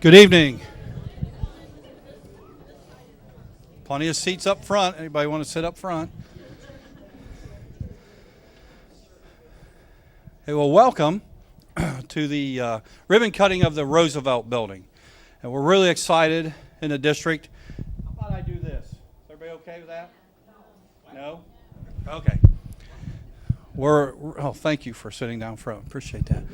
Good evening. Plenty of seats up front. Anybody want to sit up front? Hey, well, welcome to the ribbon cutting of the Roosevelt building. And we're really excited in the district. How about I do this? Is everybody okay with that? No? Okay. Thank you for sitting down front. Appreciate that.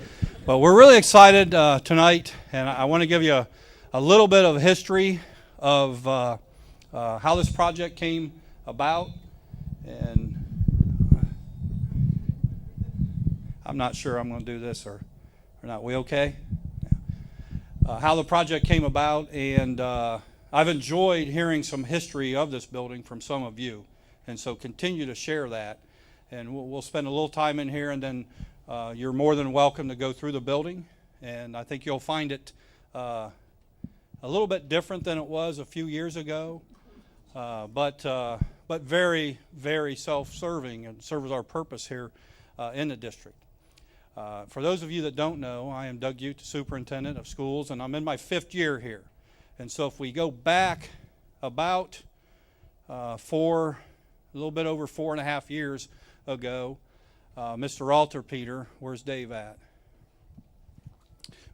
Well, we're really excited tonight, and I want to give you a little bit of history of how this project came about. And I'm not sure I'm going to do this or not. We okay? How the project came about, and I've enjoyed hearing some history of this building from some of you, and so continue to share that. And we'll spend a little time in here, and then you're more than welcome to go through the building. And I think you'll find it a little bit different than it was a few years ago, but very, very self-serving and serves our purpose here in the district. For those of you that don't know, I am Doug Ute, Superintendent of Schools, and I'm in my 5th year here. And so if we go back about a little bit over 4.5 years ago, Mr. Alterpeter, where's Dave at?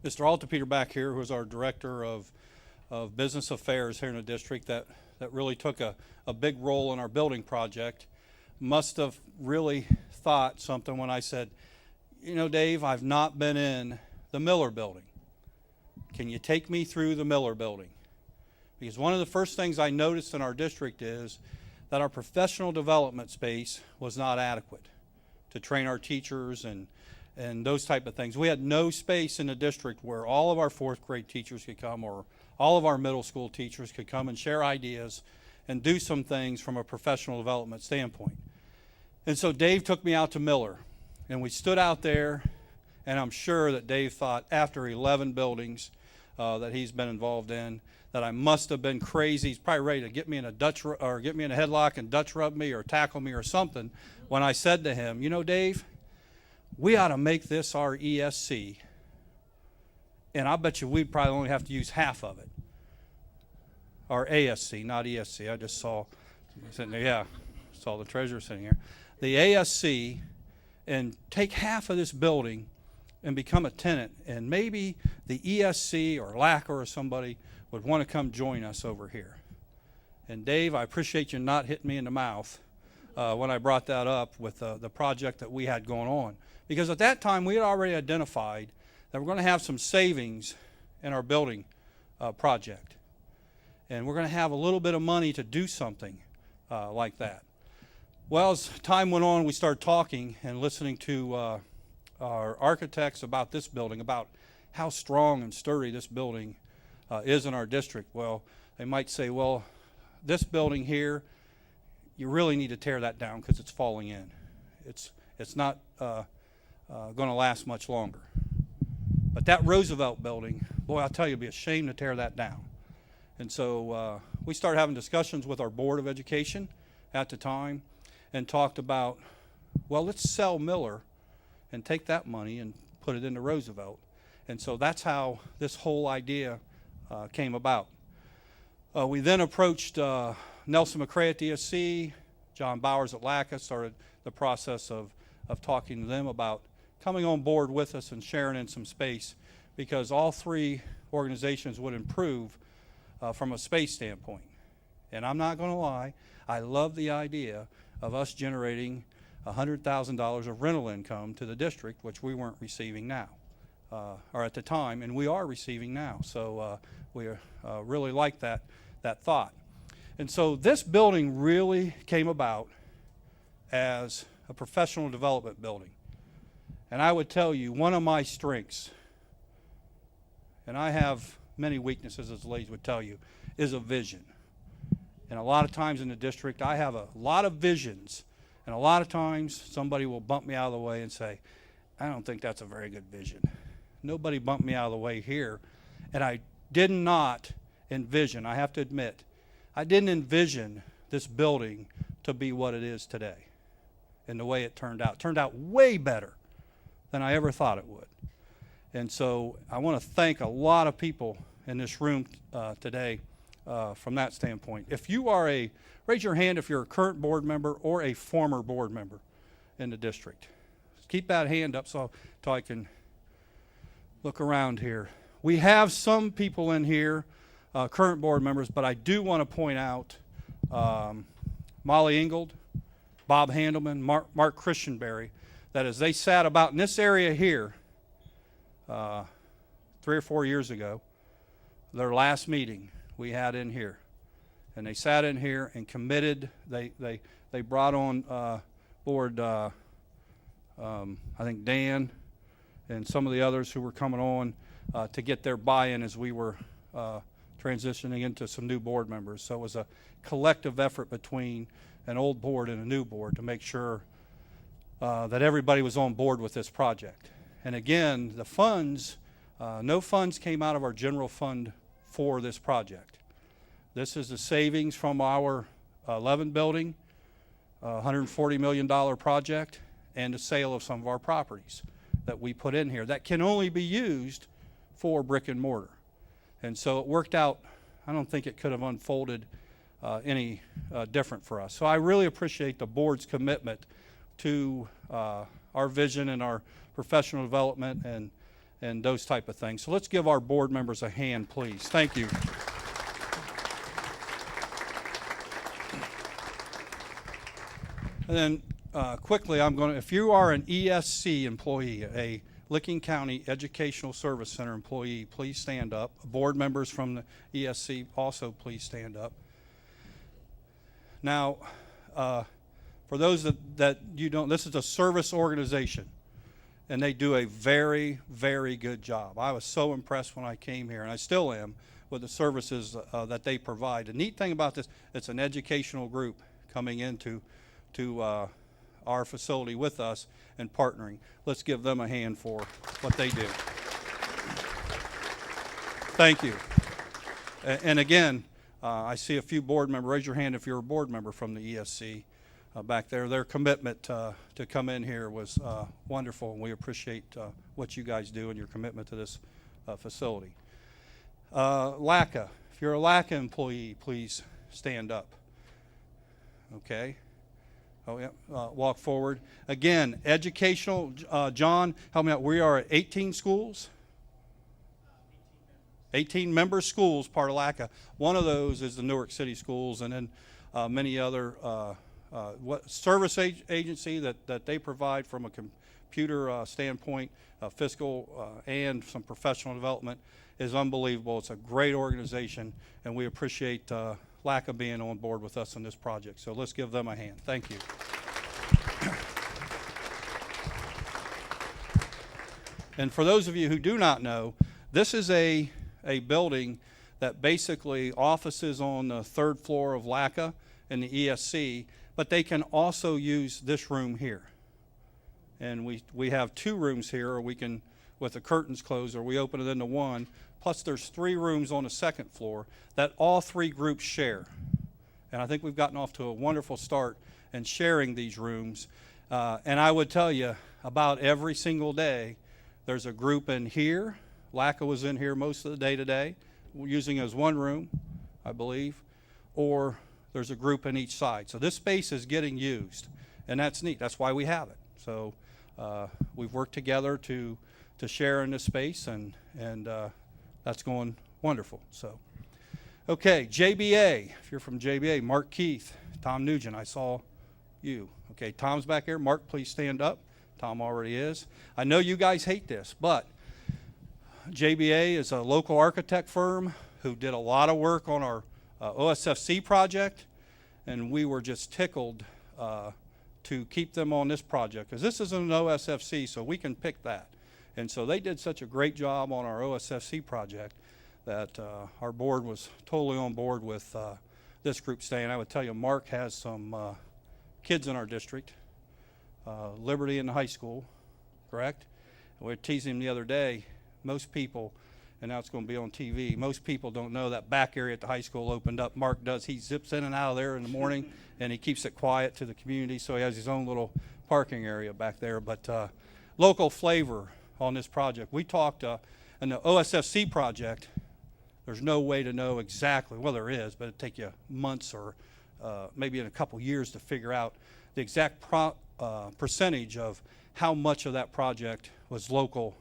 Mr. Alterpeter back here, who was our Director of Business Affairs here in the district that really took a big role in our building project, must have really thought something when I said, you know, Dave, I've not been in the Miller building. Can you take me through the Miller building? Because one of the first things I noticed in our district is that our professional development space was not adequate to train our teachers and those type of things. We had no space in the district where all of our 4th grade teachers could come, or all of our middle school teachers could come and share ideas and do some things from a professional development standpoint. And so Dave took me out to Miller, and we stood out there, and I'm sure that Dave thought, after 11 buildings that he's been involved in, that I must have been crazy. He's probably ready to get me in a headlock and Dutch rub me or tackle me or something, when I said to him, you know, Dave, we ought to make this our ESC, and I bet you we'd probably only have to use half of it. Our ASC, not ESC. I just saw sitting there. Yeah, saw the treasurer sitting here. The ASC, and take half of this building and become a tenant, and maybe the ESC or LACA or somebody would want to come join us over here. And Dave, I appreciate you not hitting me in the mouth when I brought that up with the project that we had going on. Because at that time, we had already identified that we're going to have some savings in our building project. And we're going to have a little bit of money to do something like that. Well, as time went on, we started talking and listening to our architects about this building, about how strong and sturdy this building is in our district. Well, they might say, well, this building here, you really need to tear that down because it's falling in. It's not going to last much longer. But that Roosevelt building, boy, I'll tell you, it'd be a shame to tear that down. And so we started having discussions with our Board of Education at the time and talked about, well, let's sell Miller and take that money and put it into Roosevelt. And so that's how this whole idea came about. We then approached Nelson McCray at DSC, John Bowers at LACA, started the process of talking to them about coming on board with us and sharing in some space, because all 3 organizations would improve from a space standpoint. And I'm not going to lie, I love the idea of us generating $100,000 of rental income to the district, which we weren't receiving now, or at the time, and we are receiving now. So we really like that thought. And so this building really came about as a professional development building. And I would tell you, one of my strengths, and I have many weaknesses, as the ladies would tell you, is a vision. And a lot of times in the district, I have a lot of visions, and a lot of times somebody will bump me out of the way and say, I don't think that's a very good vision. Nobody bumped me out of the way here, and I did not envision, I have to admit, I didn't envision this building to be what it is today. And the way it turned out. It turned out way better than I ever thought it would. And so I want to thank a lot of people in this room today from that standpoint. If you are raise your hand if you're a current board member or a former board member in the district. Keep that hand up so I can look around here. We have some people in here, current board members, but I do want to point out Molly Ingold, Bob Handelman, Mark Christianberry, that as they sat about in this area here 3 or 4 years ago, their last meeting we had in here, and they sat in here and committed. They brought on board I think Dan and some of the others who were coming on to get their buy-in as we were transitioning into some new board members. So it was a collective effort between an old board and a new board to make sure that everybody was on board with this project. And again, the funds, no funds came out of our general fund for this project. This is the savings from our 11 building, $140 million project, and the sale of some of our properties that we put in here that can only be used for brick and mortar. And so it worked out. I don't think it could have unfolded any different for us. So I really appreciate the board's commitment to our vision and our professional development and those type of things. So let's give our board members a hand, please. Thank you. And then quickly, if you are an ESC employee, a Licking County Educational Service Center employee, please stand up. Board members from the ESC also please stand up. Now, for those that you don't, this is a service organization, and they do a very, very good job. I was so impressed when I came here, and I still am, with the services that they provide. The neat thing about this, it's an educational group coming into our facility with us and partnering. Let's give them a hand for what they do. Thank you. And again, I see a few board members. Raise your hand if you're a board member from the ESC back there. Their commitment to come in here was wonderful, and we appreciate what you guys do and your commitment to this facility. LACA, if you're a LACA employee, please stand up. Okay. Oh, yeah. Walk forward. Again, educational. John, help me out. We are at 18 schools. 18 member schools, part of LACA. One of those is the Newark City Schools, and then many other service agency that they provide from a computer standpoint, fiscal and some professional development is unbelievable. It's a great organization, and we appreciate LACA being on board with us on this project. So let's give them a hand. Thank you. And for those of you who do not know, this is a building that basically offices on the 3rd floor of LACA and the ESC, but they can also use this room here. And we have 2 rooms here, or we can, with the curtains closed, or we open it into one. Plus there's 3 rooms on the 2nd floor that all 3 groups share. And I think we've gotten off to a wonderful start in sharing these rooms. And I would tell you, about every single day, there's a group in here. LACA was in here most of the day today, using it as one room, I believe. Or there's a group in each side. So this space is getting used, and that's neat. That's why we have it. So we've worked together to share in this space, and that's going wonderful. So, okay, JBA. If you're from JBA, Mark Keith, Tom Nugent, I saw you. Okay, Tom's back here. Mark, please stand up. Tom already is. I know you guys hate this, but JBA is a local architect firm who did a lot of work on our OSFC project, and we were just tickled to keep them on this project, because this isn't an OSFC, so we can pick that. And so they did such a great job on our OSFC project that our board was totally on board with this group staying. I would tell you, Mark has some kids in our district, Liberty in the high school, correct? We were teasing him the other day. Most people, and now it's going to be on TV, most people don't know that back area at the high school opened up. Mark does. He zips in and out of there in the morning, and he keeps it quiet to the community, so he has his own little parking area back there. But local flavor on this project. We talked in the OSFC project, there's no way to know exactly, well, there is, but it'd take you months or maybe in a couple years to figure out the exact percentage of how much of that project was local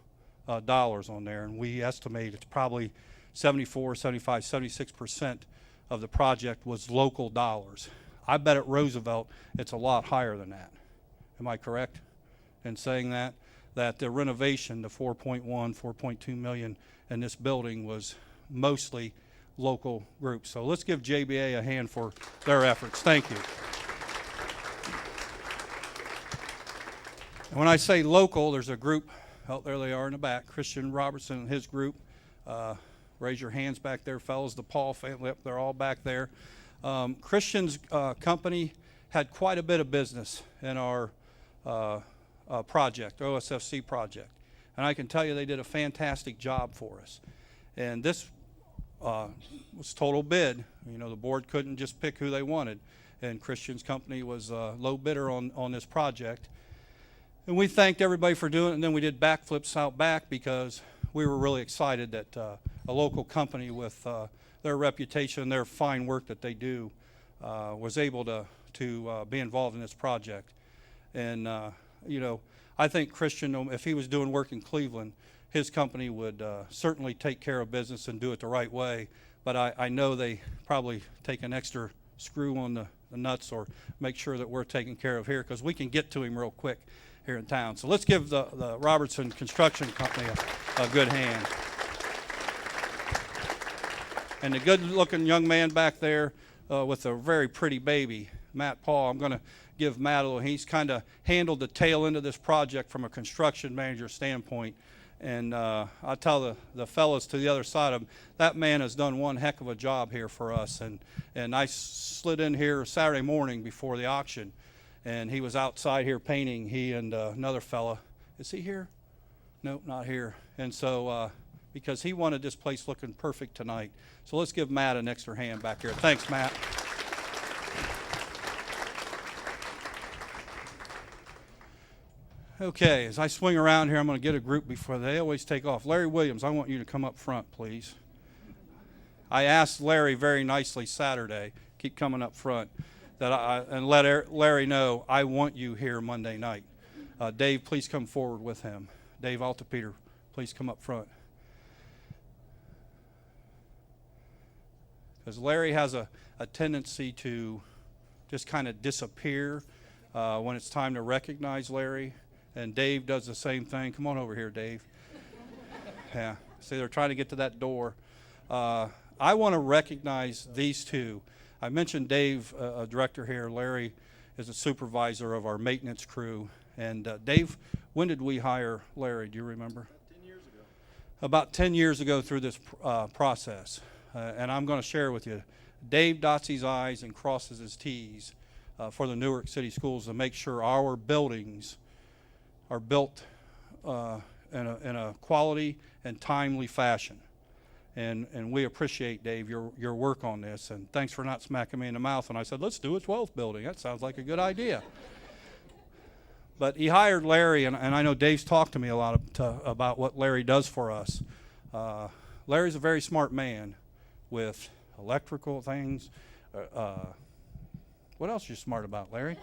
dollars on there. And we estimate it's probably 74, 75, 76% of the project was local dollars. I bet at Roosevelt it's a lot higher than that. Am I correct in saying that? That the renovation, the 4.1, 4.2 million in this building was mostly local groups. So let's give JBA a hand for their efforts. Thank you. And when I say local, there's a group, oh, there they are in the back, Christian Robertson and his group. Raise your hands back there, fellas. The Paul family, they're all back there. Christian's company had quite a bit of business in our project, OSFC project. And I can tell you they did a fantastic job for us. And this was total bid. You know, the board couldn't just pick who they wanted. And Christian's company was a low bidder on this project. And we thanked everybody for doing it, and then we did backflips out back because we were really excited that a local company with their reputation, their fine work that they do, was able to be involved in this project. And, you know, I think Christian, if he was doing work in Cleveland, his company would certainly take care of business and do it the right way. But I know they probably take an extra screw on the nuts or make sure that we're taken care of here because we can get to him real quick here in town. So let's give the Robertson Construction Company a good hand. And the good-looking young man back there with a very pretty baby, Matt Paul, I'm going to give Matt a little. He's kind of handled the tail end of this project from a construction manager standpoint. And I'll tell the fellas to the other side of him, that man has done one heck of a job here for us. And I slid in here Saturday morning before the auction, and he was outside here painting, he and another fella. Is he here? Nope, not here. And so, because he wanted this place looking perfect tonight. So let's give Matt an extra hand back here. Thanks, Matt. Okay, as I swing around here, I'm going to get a group before they always take off. Larry Williams, I want you to come up front, please. I asked Larry very nicely Saturday, keep coming up front, and let Larry know I want you here Monday night. Dave, please come forward with him. Dave Altepeter, please come up front. Because Larry has a tendency to just kind of disappear when it's time to recognize Larry. And Dave does the same thing. Come on over here, Dave. Yeah, see, they're trying to get to that door. I want to recognize these two. I mentioned Dave, a director here. Larry is a supervisor of our maintenance crew. And Dave, when did we hire Larry? Do you remember? 10 years ago. About 10 years ago through this process. And I'm going to share with you. Dave dots his I's and crosses his T's for the Newark City Schools to make sure our buildings are built in a quality and timely fashion. And we appreciate, Dave, your work on this. And thanks for not smacking me in the mouth when I said, let's do a 12th building. That sounds like a good idea. But he hired Larry, and I know Dave's talked to me a lot about what Larry does for us. Larry's a very smart man with electrical things. What else are you smart about, Larry?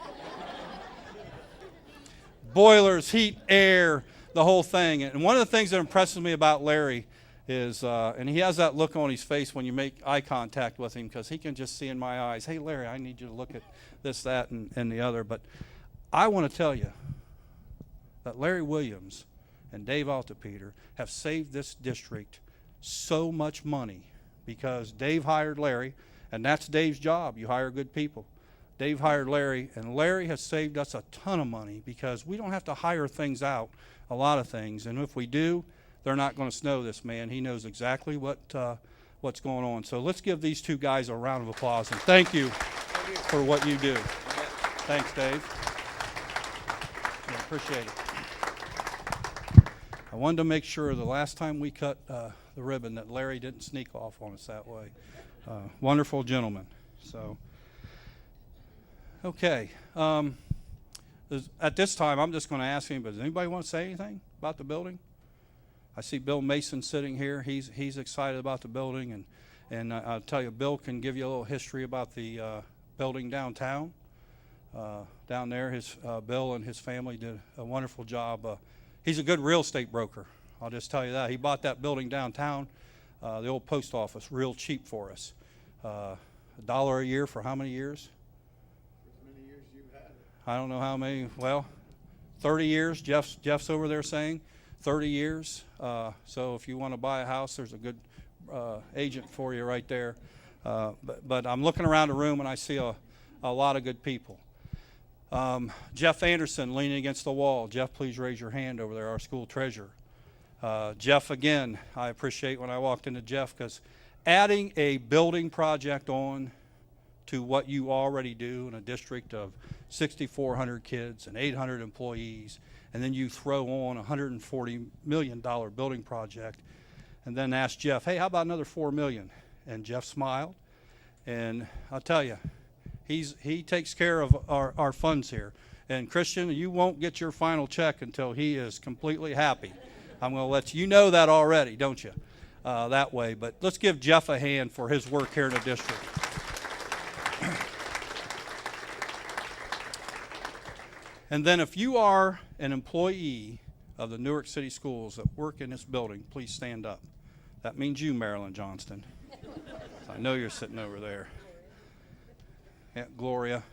Boilers, heat, air, the whole thing. And one of the things that impresses me about Larry is, and he has that look on his face when you make eye contact with him, because he can just see in my eyes, hey, Larry, I need you to look at this, that, and the other. But I want to tell you that Larry Williams and Dave Altepeter have saved this district so much money because Dave hired Larry, and that's Dave's job. You hire good people. Dave hired Larry, and Larry has saved us a ton of money because we don't have to hire things out, a lot of things. And if we do, they're not going to snow this man. He knows exactly what's going on. So let's give these two guys a round of applause, and thank you for what you do. Thanks, Dave. I appreciate it. I wanted to make sure the last time we cut the ribbon that Larry didn't sneak off on us that way. Wonderful gentleman. So. Okay. At this time, I'm just going to ask anybody, does anybody want to say anything about the building? I see Bill Mason sitting here. He's excited about the building, and I'll tell you, Bill can give you a little history about the building downtown. Down there, Bill and his family did a wonderful job. He's a good real estate broker. I'll just tell you that. He bought that building downtown, the old post office, real cheap for us. $1 a year for how many years? For as many years you've had it. I don't know how many. Well, 30 years. Jeff's over there saying 30 years. So if you want to buy a house, there's a good agent for you right there. But I'm looking around the room and I see a lot of good people. Jeff Anderson leaning against the wall. Jeff, please raise your hand over there, our school treasurer. Jeff, again, I appreciate when I walked into Jeff, because adding a building project on to what you already do in a district of 6,400 kids and 800 employees, and then you throw on a $140 million building project, and then ask Jeff, hey, how about another $4 million? And Jeff smiled, and I'll tell you, he takes care of our funds here. And Christian, you won't get your final check until he is completely happy. I'm going to let you know that already, don't you? That way. But let's give Jeff a hand for his work here in the district. And then if you are an employee of the Newark City Schools that work in this building, please stand up. That means you, Marilyn Johnston. I know you're sitting over there. Yeah, Gloria.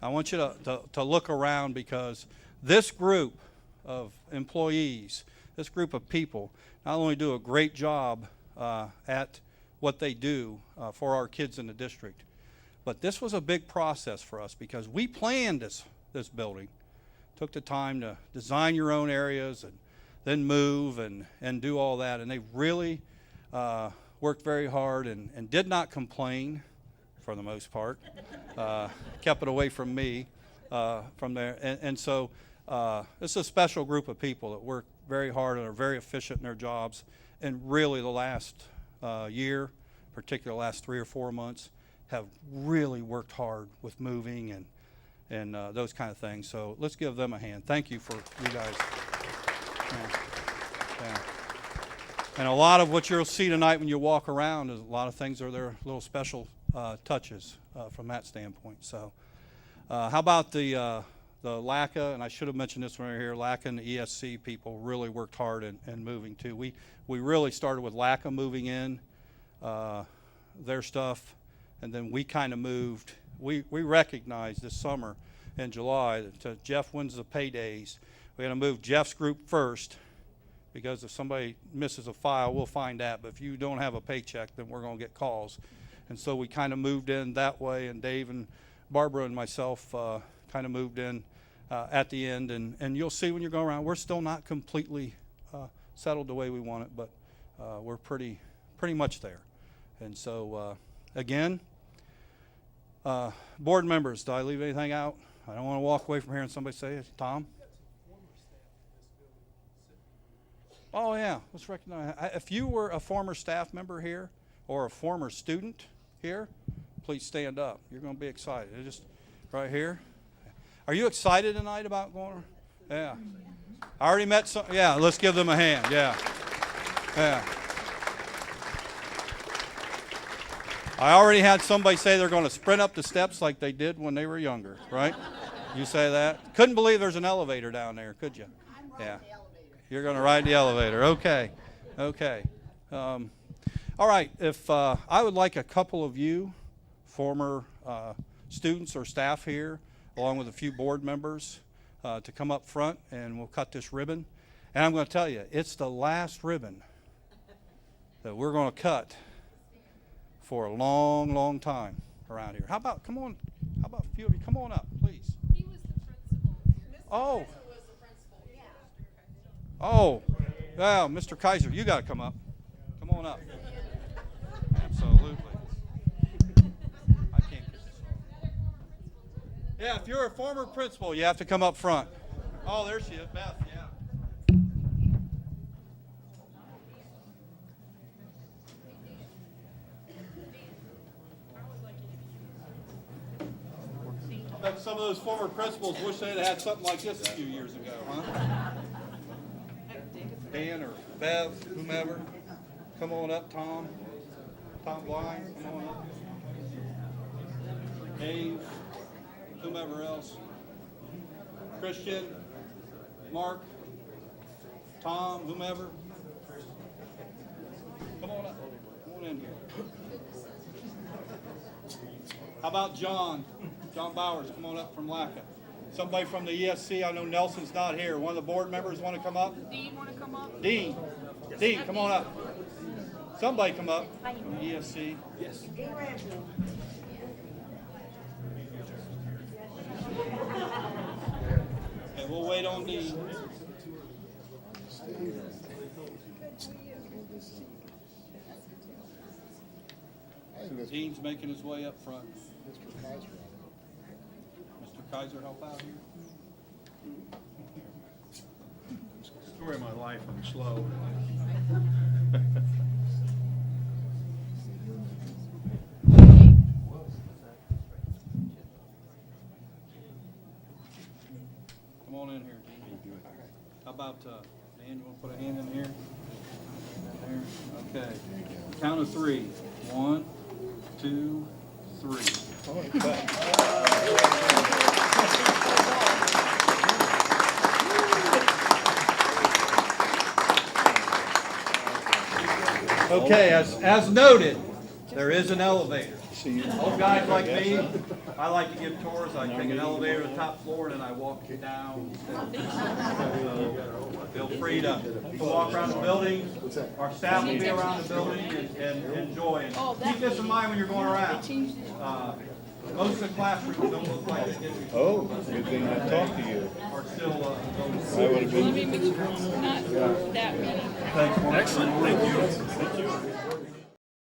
I want you to look around, because this group of employees, this group of people, not only do a great job at what they do for our kids in the district, but this was a big process for us, because we planned this building. Took the time to design your own areas and then move and do all that. And they really worked very hard and did not complain for the most part. Kept it away from me from there. And so this is a special group of people that work very hard and are very efficient in their jobs. And really the last year, particularly the last 3 or 4 months, have really worked hard with moving and those kind of things. So let's give them a hand. Thank you for you guys. Yeah. And a lot of what you'll see tonight when you walk around is a lot of things are their little special touches from that standpoint. So how about the LACA, and I should have mentioned this when we were here, LACA and the ESC people really worked hard in moving too. We really started with LACA moving in their stuff, and then we kind of moved. We recognized this summer in July that Jeff wins the paydays. We're going to move Jeff's group first, because if somebody misses a file, we'll find that. But if you don't have a paycheck, then we're going to get calls. And so we kind of moved in that way, and Dave and Barbara and myself kind of moved in at the end. And you'll see when you go around, we're still not completely settled the way we want it, but we're pretty much there. And so, again, board members, did I leave anything out? I don't want to walk away from here and somebody say, Tom? Oh, yeah, let's recognize. If you were a former staff member here or a former student here, please stand up. You're going to be excited. They're just right here. Are you excited tonight about going? Yeah. I already met some. Yeah, let's give them a hand. Yeah. Yeah. I already had somebody say they're going to sprint up the steps like they did when they were younger, right? You say that? Couldn't believe there's an elevator down there, could you? Yeah. You're going to ride the elevator. Okay. Okay. All right. If I would like a couple of you, former students or staff here, along with a few board members, to come up front, and we'll cut this ribbon. And I'm going to tell you, it's the last ribbon that we're going to cut for a long, long time around here. How about a few of you come on up, please? He was the principal. Oh. Was the principal. Yeah. Oh, yeah, Mr. Kaiser, you got to come up. Come on up. Absolutely. I can't get this on. Yeah, if you're a former principal, you have to come up front. Oh, there she is, Beth, yeah. I bet some of those former principals wish they'd had something like this a few years ago, huh? Dan or Bev, whomever. Come on up, Tom. Tom Blind, come on up. Dave, whomever else. Christian, Mark, Tom, whomever. Come on up. Come on in here. How about John? John Bowers, come on up from LACA. Somebody from the ESC, I know Nelson's not here. One of the board members want to come up? Dean, want to come up? Dean, Dean, come on up. Somebody come up from the ESC. Yes. Okay, we'll wait on Dean. Dean's making his way up front. Mr. Kaiser. Mr. Kaiser, help out here. Story of my life, I'm slow. Come on in here, Dean. How about, Dan, you want to put a hand in here? There, okay. Count of three. 1, 2, 3. Okay, as noted, there is an elevator. Old guys like me, I like to give tours. I take an elevator to the top floor and then I walk down. So feel free to walk around the building. Our staff will be around the building and enjoy it. Keep this in mind when you're going around. Most of the classrooms don't look like they did before. Oh, good thing I talked to you. Are still, I would have been. Let me make sure it's not that many. thanks, Mark. Excellent, thank you. Thank you.